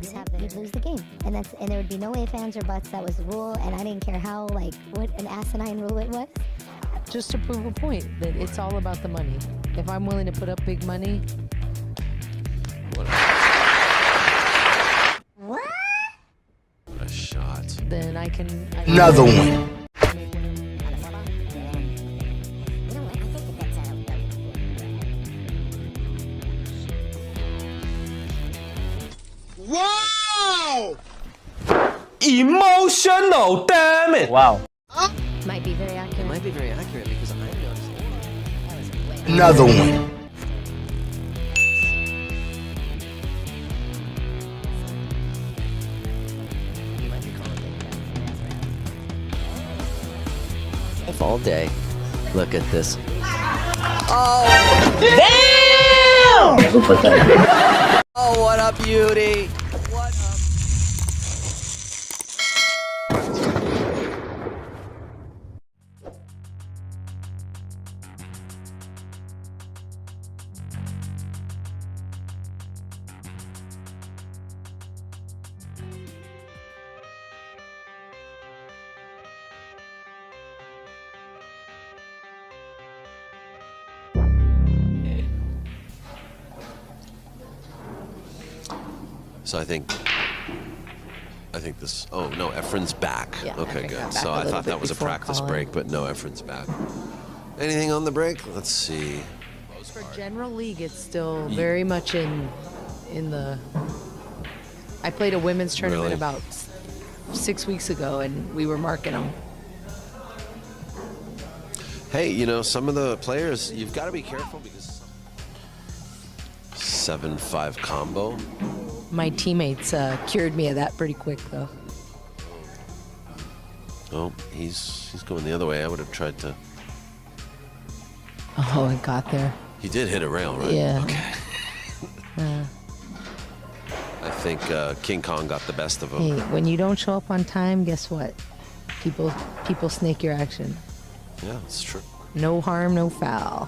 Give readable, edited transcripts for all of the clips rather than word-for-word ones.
leagues have it, you'd lose the game. And there would be no ifs, ands, or buts. That was the rule, and I didn't care how, like, what an asinine rule it was. Just to prove a point that it's all about the money. If I'm willing to put up big money. What? A shot. Then I can. Another one. Wow! Emotional, damn it! Wow. Might be very accurate. It might be very accurate because I noticed. Another one. All day. Look at this. Damn! Oh, what a beauty! What a... So I think this. Oh no, Efren's back. Yeah, okay, Efren good. got So back a I little thought bit that was a before practice calling. break, but no, Efren's back. Anything on the break? Let's see. For General League, it's still very much in the. I played a women's tournament Really? about 6 weeks ago, and we were marking them. Hey, you know, some of the players, you've got to be careful because 7-5 combo. My teammates cured me of that pretty quick, though. Oh, he's going the other way. I would have tried to. Oh, it got there. He did hit a rail, right? Yeah. Okay. I think King Kong got the best of him. Hey, when you don't show up on time, guess what? People snake your action. Yeah, it's true. No harm, no foul.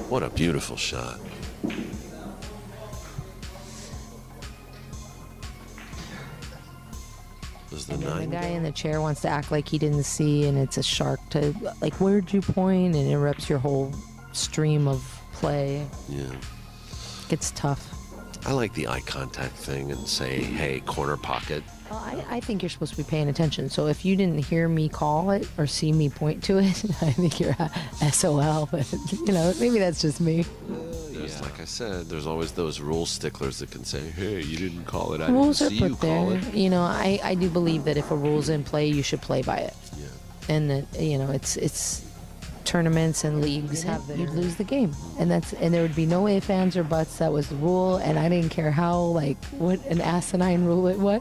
What a beautiful shot. Was the And then nine? the guy in the chair wants to act like he didn't see, and it's a shark to, like, where'd you point? And interrupts your whole stream of play. Yeah. It's tough. I like the eye contact thing and say, hey, corner pocket. Well, I think you're supposed to be paying attention. So if you didn't hear me call it or see me point to it, I think you're SOL. But, you know, maybe that's just me. There's, like I said, there's always those rule sticklers that can say, hey, you didn't call it. I Rules are didn't see you put call there. it. You know, I do believe that if a rule's in play, you should play by it. Yeah. And that, you know, it's tournaments and leagues have that you'd lose the game, and there would be no ifs, ands, or buts. That was the rule, and I didn't care how, like, what an asinine rule it was.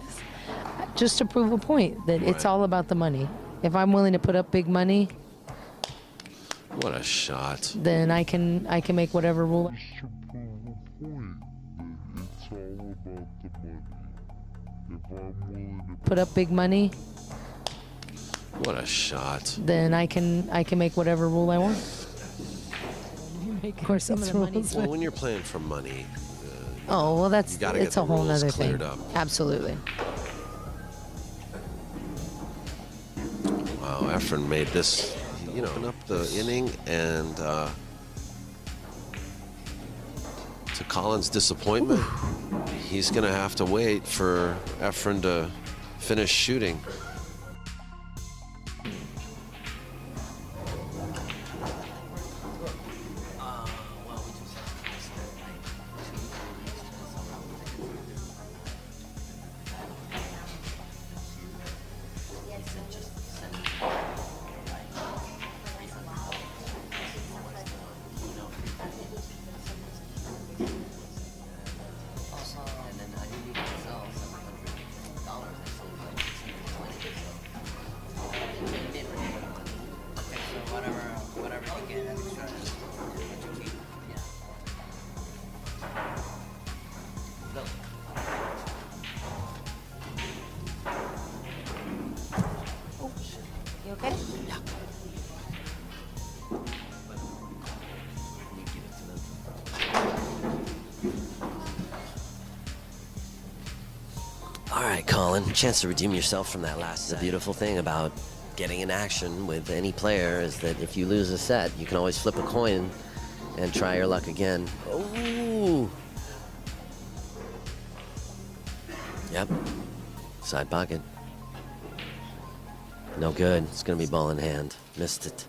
Just to prove a point that it's Right. all about the money. If I'm willing to put up big money, What a shot. then I can make whatever rule. Put up big money, What a shot. then I can make whatever rule I want. Of course, some of the money's Well, when you're playing for money, Oh, well, You gotta get it's a the whole rules nother thing. cleared up. Absolutely. wow, Efren made this, you know, up the inning, and to Colin's disappointment, he's going to have to wait for Efren to finish shooting. All right, Colin, chance to redeem yourself from that last set. The beautiful thing about getting in action with any player is that if you lose a set, you can always flip a coin and try your luck again. Ooh. Yep. Side pocket. No good. It's going to be ball in hand. Missed it.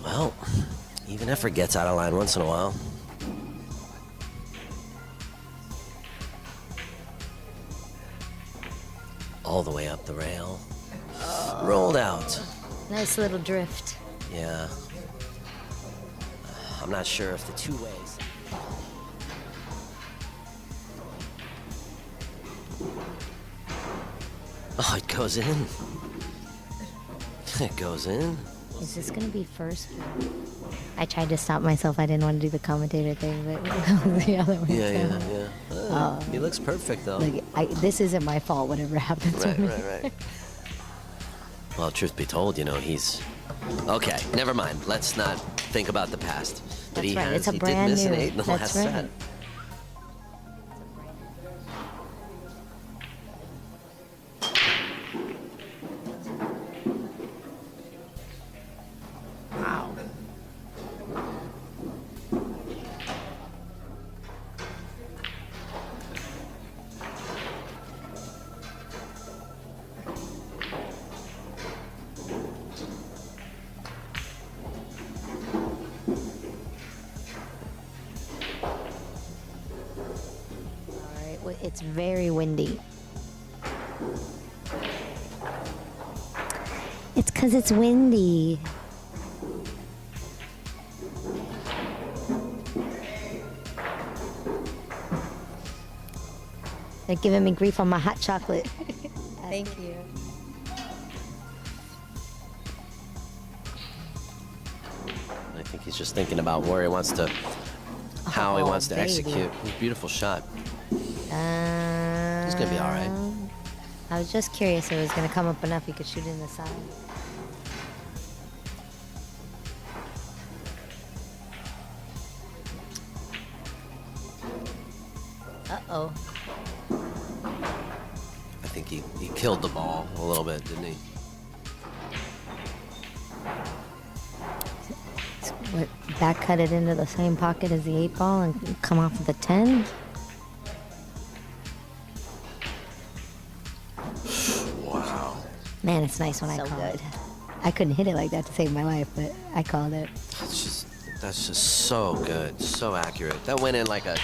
Well, even Efren gets out of line once in a while. All the way up the rail. Rolled out. Nice little drift. Yeah. I'm not sure if the two ways. Oh, it goes in. It goes in. Is this gonna be first? I tried to stop myself. I didn't want to do the commentator thing, but the other one. Yeah. He looks perfect though. Like, this isn't my fault. Whatever happens with me. Right. Well, truth be told, you know, he's... Okay, never mind. Let's not think about the past. But That's right. It's a he brand did miss an new. 8 in the That's last right. set. Wow. It's very windy. It's because it's windy. They're giving me grief on my hot chocolate. Thank you. I think he's just thinking about where he wants to... How he wants to baby. execute. Beautiful shot. He's going to be all right. I was just curious if it was going to come up enough he could shoot in the side. Uh-oh. I think he killed the ball a little bit, didn't he? What, back cut it into the same pocket as the 8 ball and come off with a 10? Wow. Man, it's nice when I call it. I couldn't hit it like that to save my life, but I called it. That's just so good, so accurate. That went in like a,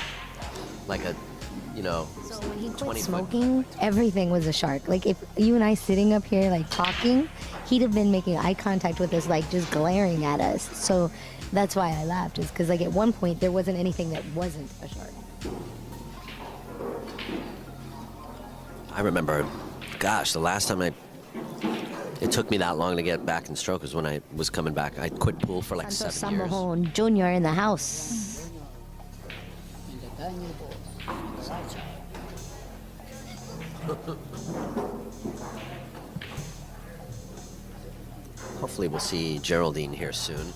you know, So when he quit 20 foot. smoking, everything was a shark. Like if you and I sitting up here like talking, he'd have been making eye contact with us, like just glaring at us. So that's why I laughed, is because like at one point there wasn't anything that wasn't a shark. I remember, gosh, the last time it took me that long to get back in stroke was when I was coming back. I quit pool for like 7 years. Samahon Jr. in the house. Hopefully we'll see Geraldine here soon.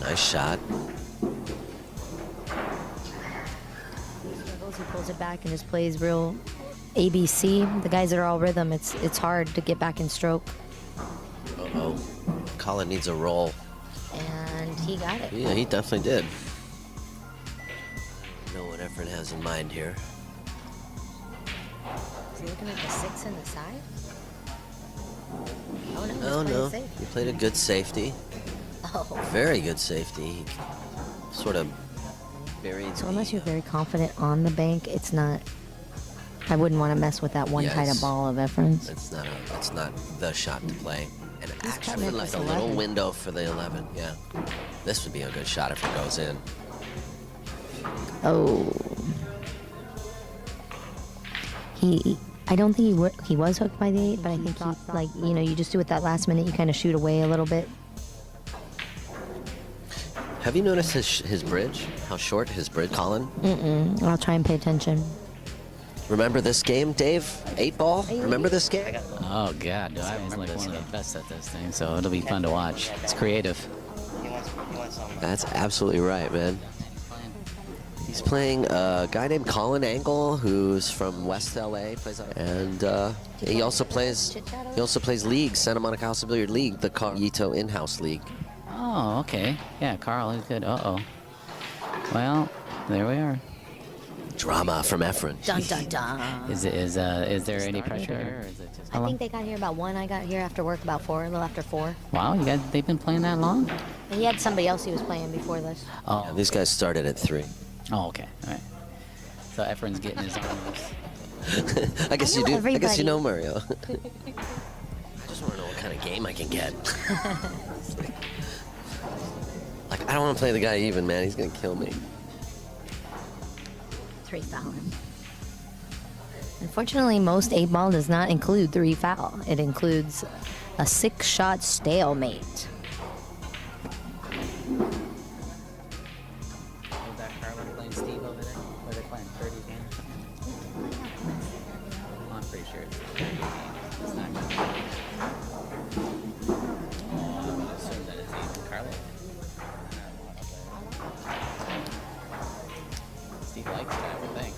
Nice shot. He pulls it back and just plays real ABC, the guys that are all rhythm, it's hard to get back in stroke. Uh-oh. Akala needs a roll. And he got it. Yeah, he definitely did. Know what Efren has in mind here. Is he looking at the 6 in the side? Oh no, he's Oh playing no, safe. he played a good safety. Oh. Very good safety. He sort of buried. So unless you're very confident on the bank, it's not. I wouldn't want to mess with that one Yes. tight ball of Efren's. That's not the shot to play. And actually, cutting it like with a little 11. window for the 11. Yeah, this would be a good shot if it goes in. Oh. I don't think he was hooked by the 8, but I think he, like, you know, you just do it that last minute, you kind of shoot away a little bit. Have you noticed his bridge? How short his bridge, Colin? I'll try and pay attention. Remember this game, Dave? 8 ball? Remember this game? Oh God, I was like one of the best at this thing, so it'll be fun to watch. It's creative. That's absolutely right, man. He's playing a guy named Colin Angle, who's from West LA, and he also plays League, Santa Monica House of Billiard League, the Yito in-house league. Oh, okay. Yeah, Carl is good. Uh-oh. Well, there we are. Drama from Efren. Dun dun dun. Is there any pressure here, or is it just? I think they got here about 1. I got here after work about 4, a little after 4. Wow, they've been playing that long? And he had somebody else he was playing before this. Oh. Yeah, these guys started at 3. Oh, okay. All right. So Efren's getting his arms. I guess I you know do. I guess you everybody. know Mario. I just want to know what kind of game I can get. Like, I don't want to play the guy even, man. He's gonna kill me. 3 foul. Unfortunately, most 8 ball does not include 3 foul. It includes a 6-shot stalemate. Is that Carlin playing Steve over there? Or they're playing 30 games? I'm pretty sure it's 30 games. It's not good. I'm gonna assume that it's even Carlin. Steve likes it, I would think.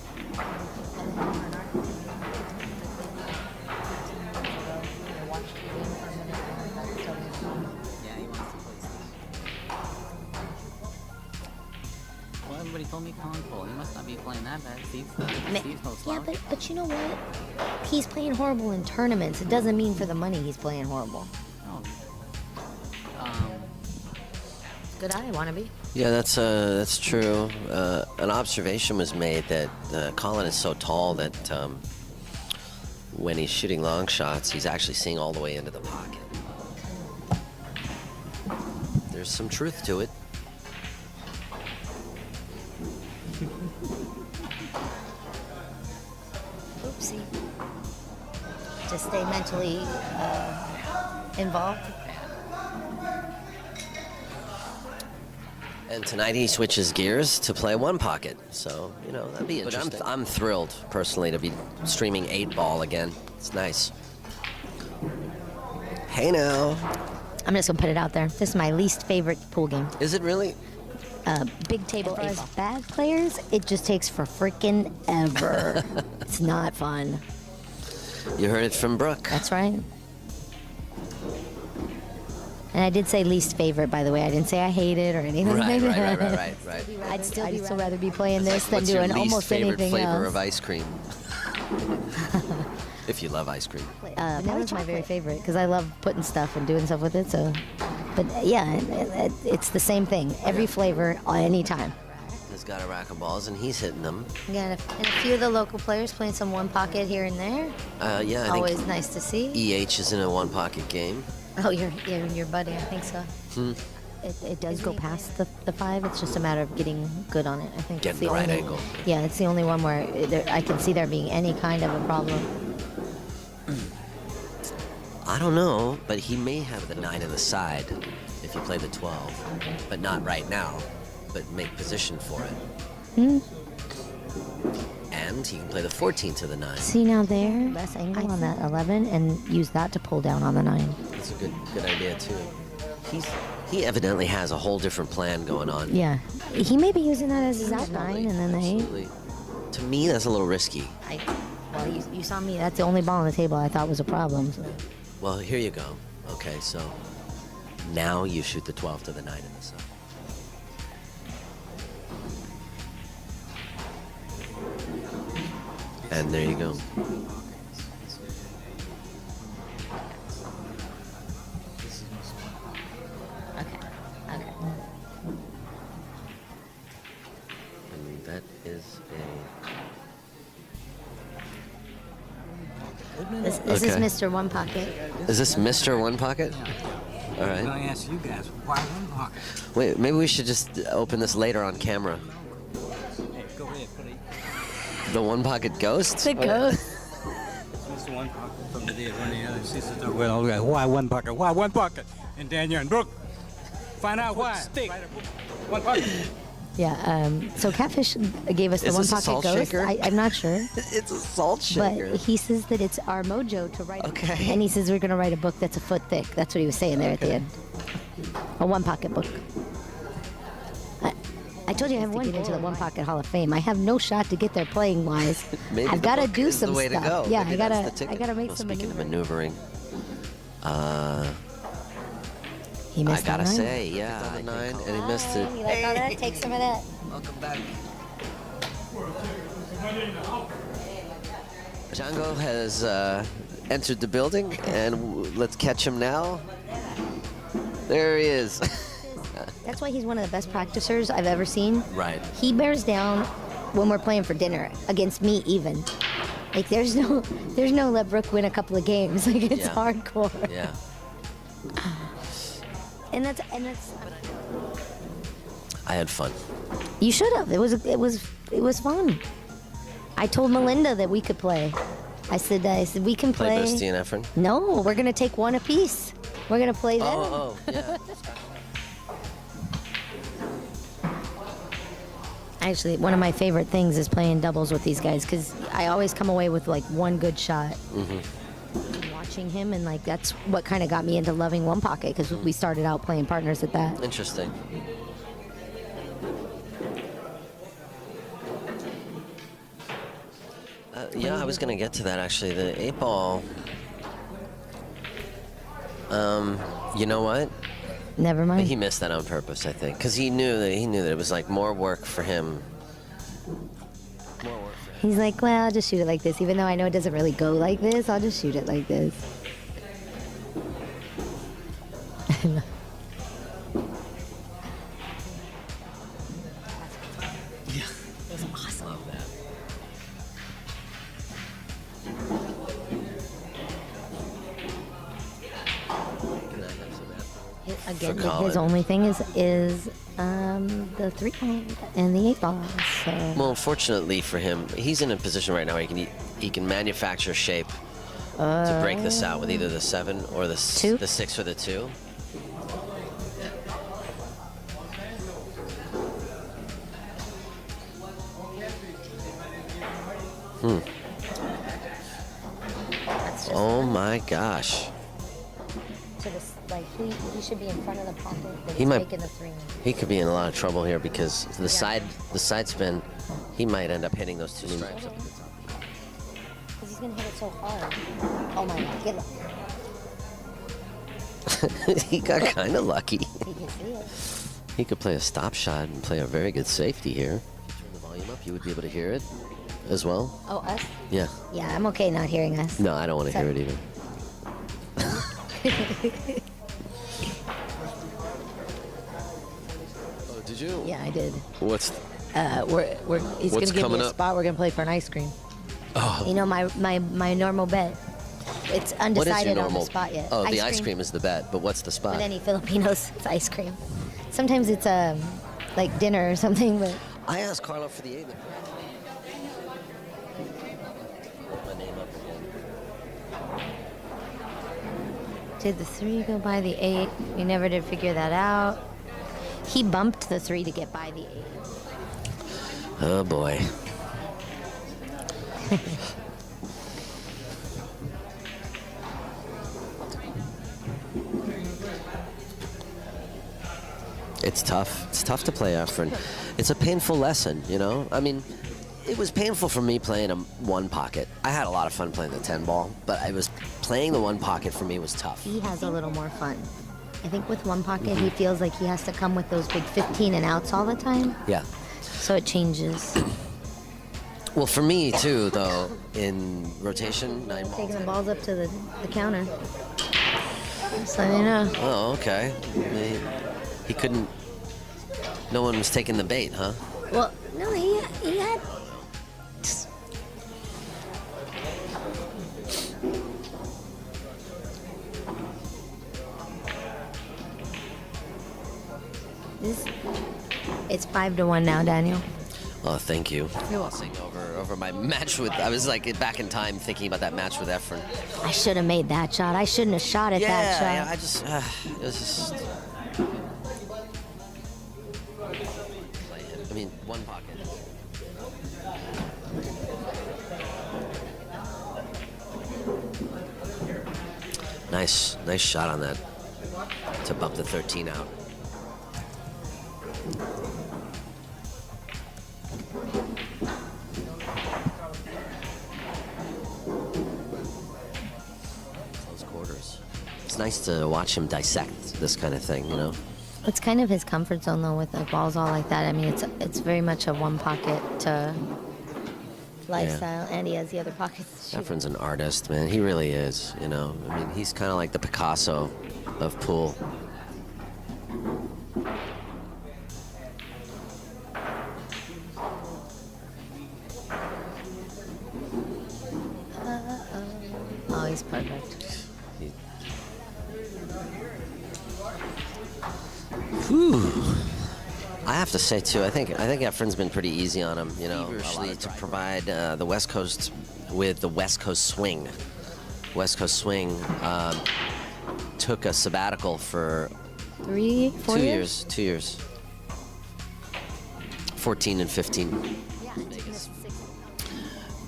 Yeah, he wants to play Steve. Well, everybody told me Colin Cole. He must not be playing that bad. Steve's no slouch. Yeah, but you know what? He's playing horrible in tournaments. It doesn't mean for the money he's playing horrible. Oh. Good eye, wannabe. Yeah, that's true. An observation was made that Colin is so tall that when he's shooting long shots, he's actually seeing all the way into the pocket. There's some truth to it. Oopsie. To stay mentally involved. And tonight he switches gears to play 1 pocket. So, you know, that'd be interesting. But I'm thrilled, personally, to be streaming 8 ball again. It's nice. Hey now. I'm just gonna put it out there. This is my least favorite pool game. Is it really? Big table. For us bad players, it just takes for freaking ever. It's not fun. You heard it from Brooke. That's right. And I did say least favorite, by the way. I didn't say I hate it or anything like that. Right. I'd still rather be playing this than What's your doing least almost favorite anything flavor else. of ice cream? If you love ice cream. Vanilla's my very favorite because I love putting stuff and doing stuff with it. So, but yeah, it's the same thing. Every flavor, any time. He's got a rack of balls and he's hitting them. Yeah, and a few of the local players playing some 1 pocket here and there. Yeah, I Always think nice to see. EH is in a 1 pocket game. Oh, your buddy, I think so. It does go past the 5. It's just a matter of getting good on it. I think Getting it's the the right only, angle. Yeah, it's the only one where I can see there being any kind of a problem. I don't know, but he may have the 9 on the side if you play the 12. But not right now, but make position for it. And he can play the 14 to the 9. See now there, best angle on that 11, and use that to pull down on the 9. That's a good idea too. He evidently has a whole different plan going on. Yeah, he may be using that as his out 9 and then the 8. Absolutely. To me, that's a little risky. Well, you saw me. That's the only ball on the table I thought was a problem. So. Well, here you go. Okay, so now you shoot the 12 to the 9 in the sun. And there you go. Okay. And that is This Okay. is Mr. One Pocket. Is this Mr. One Pocket? All I'm right. gonna ask you guys, why one pocket? Wait, maybe we should just open this later on camera. Hey, go ahead, please. The One Pocket Ghost? The ghost. Mr. One Pocket from the dead. One of the other sisters talk well, why one pocket? Why one pocket? And Daniel and Brooke, find out why. Stick. One pocket. Yeah. So Catfish gave us the Is One this a Pocket salt ghost. shaker? I'm not sure. It's a salt shaker. But he says that it's our mojo to write. Okay. And he says we're going to write a book that's a foot thick. That's what he was saying there at the end. A One Pocket book. I told you I haven't won to get into the One Pocket Hall of Fame. I have no shot to get there playing wise. Maybe I've the got to book do is some the way stuff. to go. Yeah, Maybe I that's the gotta ticket. make Well, some speaking maneuvering. of maneuvering, He I missed gotta that nine. say, yeah, the 9, and he missed it. You like all that? Take some of that. Welcome back. Django has entered the building, and let's catch him now. There he is. That's why he's one of the best practicers I've ever seen. Right. He bears down when we're playing for dinner against me even. Like there's no let Brooke win a couple of games. Like it's Yeah. hardcore. Yeah. And that's I had fun. you should have. It was fun. I told Melinda that we could play. I said we can Play play. Boosty and Efren. No, we're gonna take one apiece. We're gonna play them. Oh, yeah. Actually, one of my favorite things is playing doubles with these guys because I always come away with like one good shot. Watching him and like that's what kind of got me into loving One Pocket because we started out playing partners at that. Interesting. Yeah, I was gonna get to that actually. The 8-ball. You know what? Never mind. He missed that on purpose, I think, because he knew that it was like more work for him. More work for him. He's like, well, I'll just shoot it like this, even though I know it doesn't really go like this. I'll just shoot it like this. Again, For Colin. his only thing is the 3-ball and the 8-ball. So Well, fortunately for him, he's in a position right now where he can manufacture shape to break this out with either the 7 or the 2? the 6 or the 2. that's just Oh my gosh. to this, like he should be in front of the pocket, but He he's might- making the 3. He could be in a lot of trouble here because the side spin, he might end up hitting those 2 stripes. Because he's gonna hit it so hard. Oh my God, get it. He got kind of lucky. He can see it. He could play a stop shot and play a very good safety here. If you turn the volume up, you would be able to hear it as well. Oh, us? Yeah. Yeah, I'm okay not hearing us. No, I don't want to hear it either. Oh, did you? Yeah, I did. What's He's What's gonna give coming me a up? spot. We're gonna play for an ice cream. Oh. You know my normal bet. It's what is your undecided on normal the spot yet. Oh, the ice cream is the bet, but what's the spot? With any Filipinos, it's ice cream. Sometimes it's like dinner or something, but I asked Carlo for the 8. My name up again. did the 3 go by the 8? We never did figure that out. He bumped the 3 to get by the 8. Oh boy. It's tough. It's tough to play Efren. It's a painful lesson, you know? I mean, it was painful for me playing a one pocket. I had a lot of fun playing the 10 ball, but playing the one pocket for me was tough. He has a little more fun. I think with one pocket, he feels like he has to come with those big 15 and outs all the time. Yeah. So it changes. Well, for me too, though, in rotation, 9 ball. Taking the balls up to the counter. Just letting you know. Oh, okay. He couldn't. No one was taking the bait, huh? Well, no, he had. It's 5-1 now, Daniel. Oh, thank you. You're welcome. Over my match with. I was like back in time thinking about that match with Efren. I should have made that shot. I shouldn't have shot at that shot. Yeah. It was just. I mean, one pocket. Nice shot on that to bump the 13 out. Close quarters. It's nice to watch him dissect this kind of thing, you know? It's kind of his comfort zone, though, with the balls all like that. I mean, it's very much a one pocket lifestyle, and he has the other pockets. Efren's an artist, man. He really is, you know? I mean, he's kind of like the Picasso of pool. Oh, he's perfect. Whew. I have to say too, I think Efren's been pretty easy on him, you know, actually to provide the West Coast with the West Coast swing. West Coast swing took a sabbatical for 4 2 years? 2 years. 14 and 15.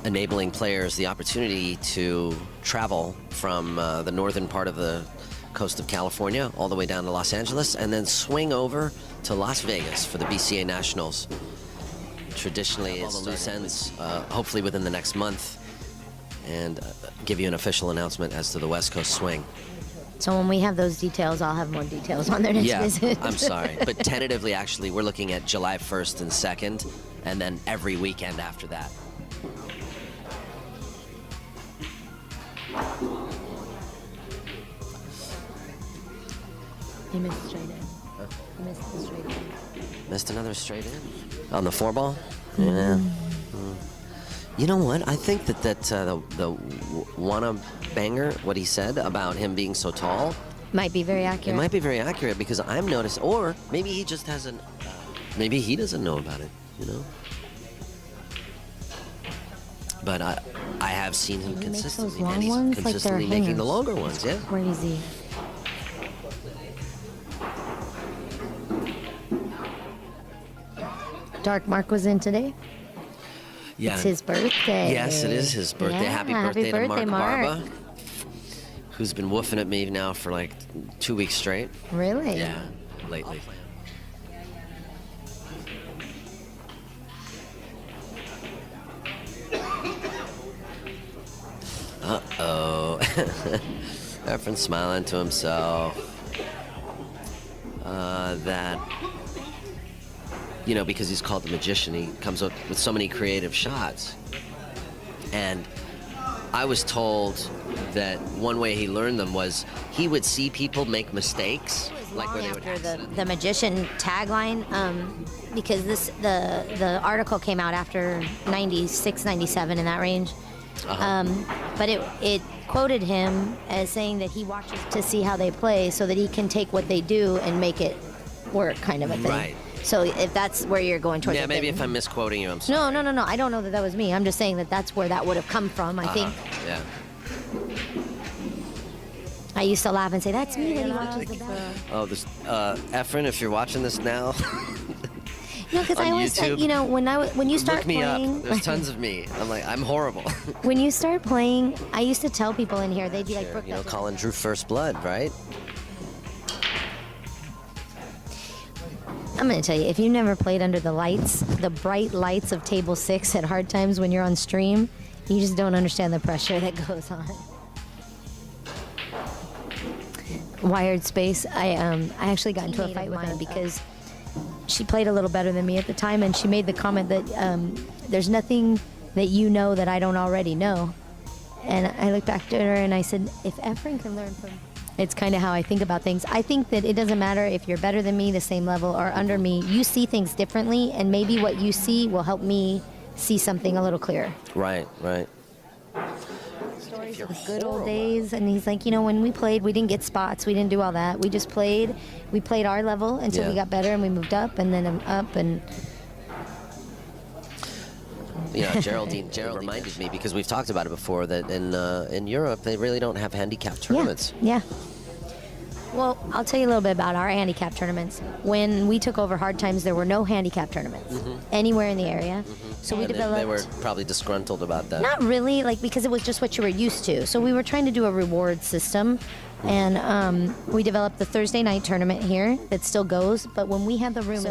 Enabling players the opportunity to travel from the northern part of the coast of California all the way down to Los Angeles and then swing over to Las Vegas for the BCA Nationals. Traditionally, all the loose ends, hopefully within the next month, and give you an official announcement as to the West Coast swing. So when we have those details, I'll have more details on their next visit. I'm sorry. But tentatively, actually, we're looking at July 1st and 2nd, and then every weekend after that. He missed straight in. He missed the straight in. Missed another straight in? On the 4-ball? Yeah. You know what? I think that the Wanna Banger, what he said about him being so tall, Might be very it accurate. might be very accurate because I'm noticed, or maybe he just hasn't, maybe he doesn't know about it, you know? But I have seen him He makes those consistently, long and he's ones like they're consistently making the hangers. longer ones, yeah. Crazy. Dark Mark was in today. Yeah. It's his birthday. Yes, it is his birthday. Yeah, Happy birthday to Mark Mark. Barba, who's been woofing at me now for like 2 weeks straight. Really? Yeah, lately. Uh-oh. Efren's smiling to himself. That, you know, because he's called the magician, he comes up with so many creative shots. And I was told that one way he learned them was he would see people make mistakes, like where they would After accident. the magician tagline, because the article came out after 96, 97 in that range. But it quoted him as saying that he watches to see how they play so that he can take what they do and make it work, kind of a thing. Right. So if that's where you're going towards Yeah, it, maybe then- if I'm misquoting you, I'm sorry. No. I don't know that was me. I'm just saying that that's where that would have come from, I think. Yeah. I used to laugh and say, that's me that he watches the back. Oh, this Efren, if you're watching this now, No, because I on always said, YouTube, you know, when you start look me playing, up. There's tons of me. I'm like, I'm horrible. when you start playing, I used to tell people in here, they'd be like, Brooke, You know, that's- Colin drew first blood, right? I'm going to tell you, if you never played under the lights, the bright lights of table 6 at hard times when you're on stream, you just don't understand the pressure that goes on. Wired Space, I actually got into a fight with her because she played a little better than me at the time, and she made the comment that there's nothing that you know that I don't already know. And I looked back at her and I said, if Efren can learn from... It's kind of how I think about things. I think that it doesn't matter if you're better than me, the same level, or under me. You see things differently, and maybe what you see will help me see something a little clearer. Right. Stories of the good old days, and he's like, when we played, we didn't get spots, we didn't do all that. We just played. We played our level until we got better, and we moved up, and then up, and... Geraldine reminded me, because we've talked about it before, that in Europe they really don't have handicap tournaments. Yeah. Well, I'll tell you a little bit about our handicap tournaments. When we took over Hard Times, there were no handicap tournaments anywhere in the area. So we developed... They were probably disgruntled about that. Not really, because it was just what you were used to. So we were trying to do a reward system. And we developed the Thursday night tournament here that still goes. But when we had the room,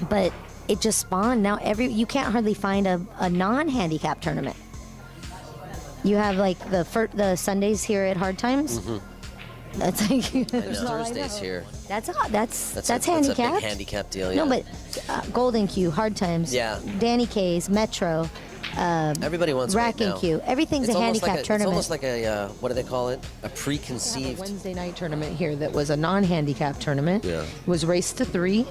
but it just spawned. Now you can't hardly find a non-handicap tournament. You have the Sundays here at Hard Times. That's like Thursdays here. That's handicap. That's a big handicap deal. Yeah. No, but Golden Q, Hard Times. Yeah. Danny K's, Metro. Everybody wants Rack and Q. Everything's a handicap tournament. It's almost like a what do they call it? A preconceived. A Wednesday night tournament here that was a non-handicap tournament. Yeah. It was race to 3.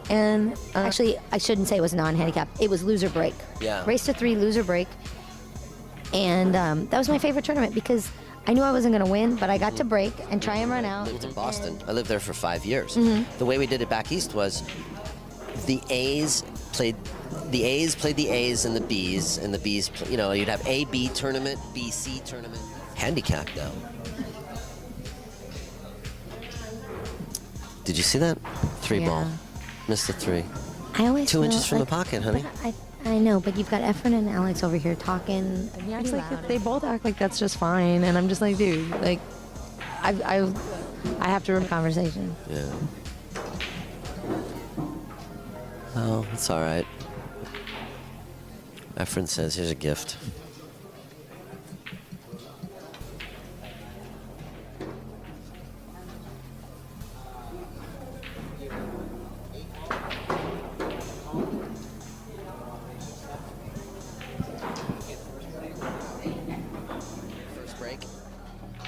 And actually, I shouldn't say it was non-handicap. It was loser break. Yeah. Race to 3, loser break. And that was my favorite tournament because I knew I wasn't going to win, but I got to break and try and run out. I lived in Boston. I lived there for 5 years. The way we did it back east was the A's played the A's and the B's, and the B's, you'd have A-B tournament, B-C tournament. Handicap now. Did you see that? 3 ball. Missed the 3. I always 2 inches feel from the pocket, honey. I know, but you've got Efren and Alex over here talking. yeah, it's like they both act like that's just fine, and I'm just like, dude, I have to remember conversation. Yeah. Oh, it's all right. Efren says, "Here's a gift."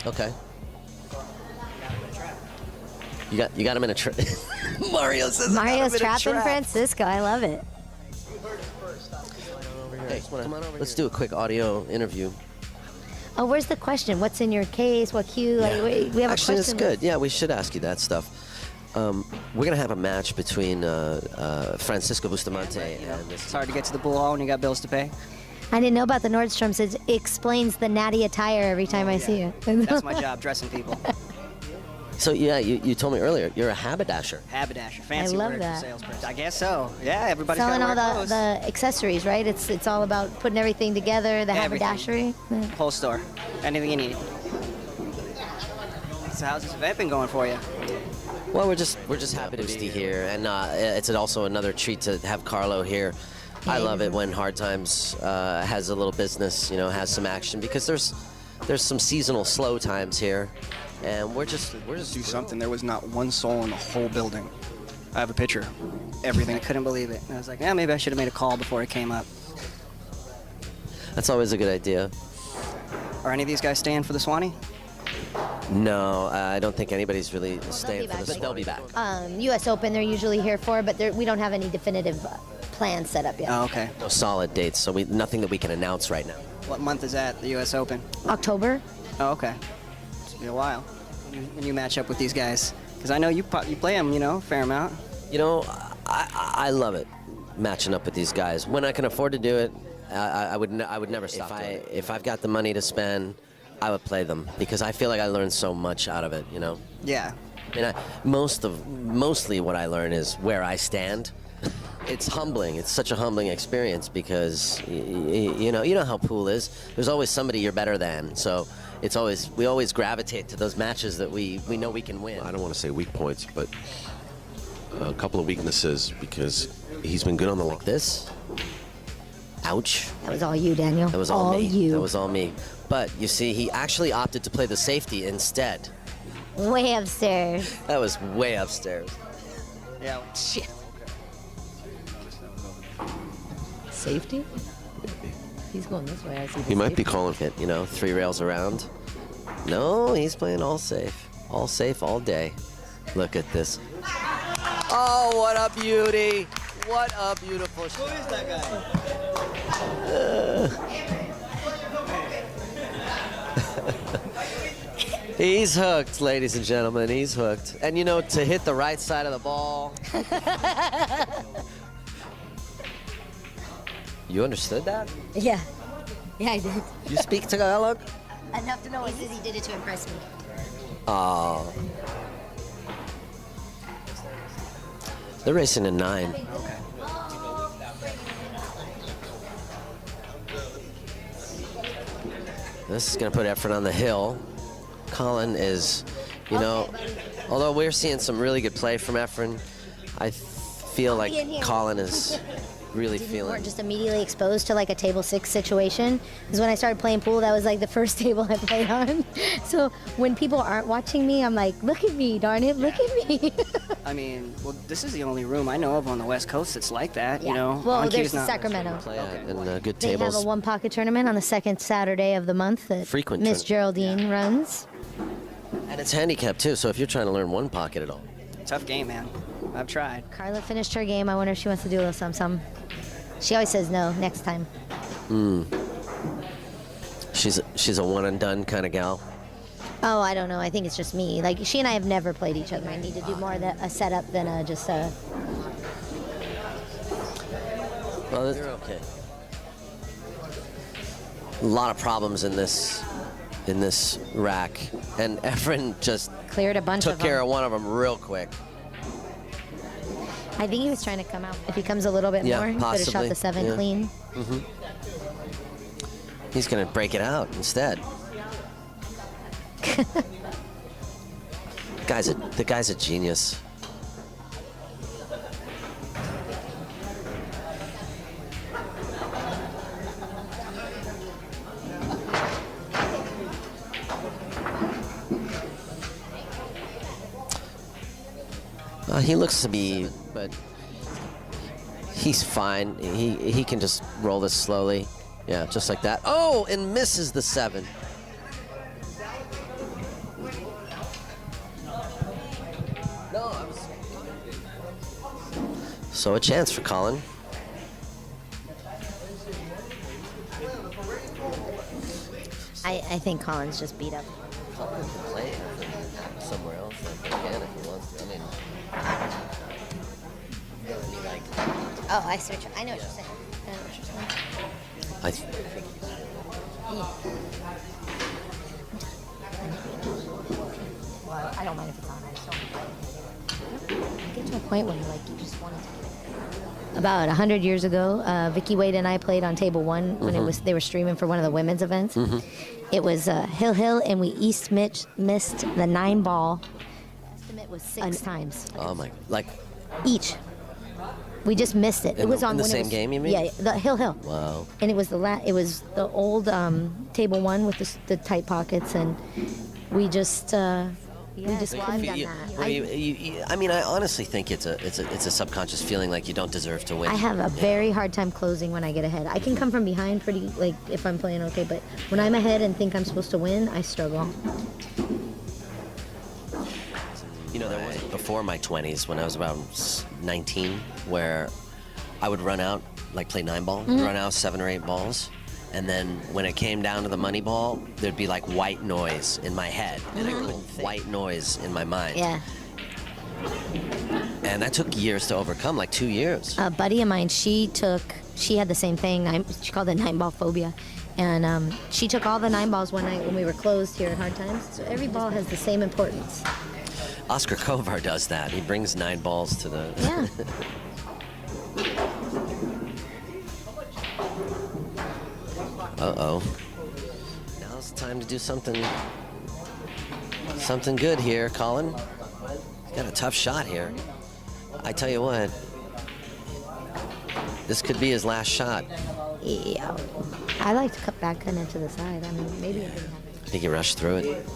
Okay. You got him in a trap. Mario says Mario's trapping Francisco. I love it. Hey, come on over. Let's do a quick audio interview. Oh, where's the question? What's in your case? What cue? Like, we have Actually, a it's question. good. Yeah, we should ask you that stuff. We're gonna have a match between Francisco Bustamante and this. It's hard to get to the pool hall when you got bills to pay. I didn't know about the Nordstroms. It explains the natty attire every time I see you. That's my job, dressing people. So yeah, you told me earlier you're a haberdasher. Haberdasher, fancy love word that. for salesperson. I guess so. Yeah, everybody's Selling all got to wear clothes. the accessories, right? It's all about putting everything together, the Everything. haberdashery. Whole store, anything you need. So how's this event been going for you? Well, we're just happy to be here, and it's also another treat to have Carlo here. I love it when Hard Times has a little business, has some action, because there's some seasonal slow times here, and we're just do something. There was not one soul in the whole building. I have a picture. Everything. I couldn't believe it. And I was like, maybe I should have made a call before it came up. That's always a good idea. Are any of these guys staying for the Swanee? No, I don't think anybody's really staying for this, but they'll be back. U.S. Open, they're usually here for, but we don't have any definitive plans set up yet. Oh, okay. No solid dates, so nothing that we can announce right now. What month is that, the U.S. Open? October. Oh, okay. It's been a while when you match up with these guys. Because I know you play them, a fair amount. I love it, matching up with these guys. When I can afford to do it, I would never stop. If I've got the money to spend, I would play them, because I feel like I learned so much out of it, Yeah. And mostly what I learn is where I stand. It's humbling. It's such a humbling experience, because you know how pool is. There's always somebody you're better than. So we always gravitate to those matches that we know we can win. I don't want to say weak points, but a couple of weaknesses because he's been good on the line. This. Ouch. That was all you, Daniel. That was all me. you. That was all me. But you see, he actually opted to play the safety instead. Way upstairs. That was way upstairs. Yeah. Shit. Safety? He's going this way. I see. He might be calling. Hit, 3 rails around. No, he's playing all safe. All safe all day. Look at this. Oh, what a beauty. What a beautiful shot. Who is that guy? He's hooked, ladies and gentlemen. He's hooked. And to hit the right side of the ball. You understood that? Yeah. Yeah, I did. You speak Tagalog? Enough to know he says he did it to impress me. Oh. They're racing in 9. This is going to put Efren on the hill. Colin is, although we're seeing some really good play from Efren, I feel like Colin is really You feeling. weren't just immediately exposed to like a table 6 situation. Because when I started playing pool, that was like the first table I played on. So when people aren't watching me, I'm like, look at me, darn it, look at me. I mean, well, this is the only room I know of on the West Coast that's like that. Yeah. You know. Well, Monkey there's is not- Sacramento. Play at and good They tables. have a one pocket tournament on the second Saturday of the month that Frequent Miss tournament. Geraldine runs. And it's handicapped too, so if you're trying to learn one pocket at all. Tough game, man. I've tried. Carla finished her game. I wonder if she wants to do a little something. She always says no next time. She's a one and done kind of gal. Oh, I don't know. I think it's just me. Like, she and I have never played each other. I need to do more of a setup than just a... Well, you're okay. A lot of problems in this rack, and Efren just Cleared a bunch took of care them. of one of them real quick. I think he was trying to come out. If he comes a little bit Yeah, more, he could have shot possibly. the 7 Yeah. clean. He's gonna break it out instead. The guy's a genius. He looks to be, but he's fine. He can just roll this slowly. Yeah, just like that. Oh, and misses the 7. So a chance for Colin. I think Colin's just beat up. Colin can play somewhere else. He can if he wants to. Oh, I see what you're... I know what you're saying. I know what you're saying. Well, I don't mind if it's on. I just don't play. You get to a point when you just want to. About 100 years ago, Vicky Wade and I played on table 1 when they were streaming for one of the women's events. It was Hill, and we missed the 9 ball. The estimate was 6 times. Oh my! Each. We just missed it. It was on the when it same was- game, you mean? Yeah, the Hill. Wow. And it was the old table 1 with the tight pockets, and we just couldn't done that. I mean, I honestly think it's a subconscious feeling like you don't deserve to win. I have a very hard time closing when I get ahead. I can come from behind pretty, if I'm playing okay, but when I'm ahead and think I'm supposed to win, I struggle. There was before my 20s when I was about 19 where I would run out, play 9 ball, run out 7 or 8 balls. And then when it came down to the money ball, there'd be white noise in my head. And I couldn't think. White noise in my mind. Yeah. And that took years to overcome, 2 years. A buddy of mine, she had the same thing. She called it 9-ball phobia. And she took all the 9 balls one night when we were closed here at Hard Times. So every ball has the same importance. Oscar Kovar does that. He brings 9 balls to the... Yeah. Uh-oh. Now's the time to do something good here, Colin. He's got a tough shot here. I tell you what, this could be his last shot. Yeah. I like to cut back kind of to the side. I mean, maybe it didn't happen. I think he rushed through it.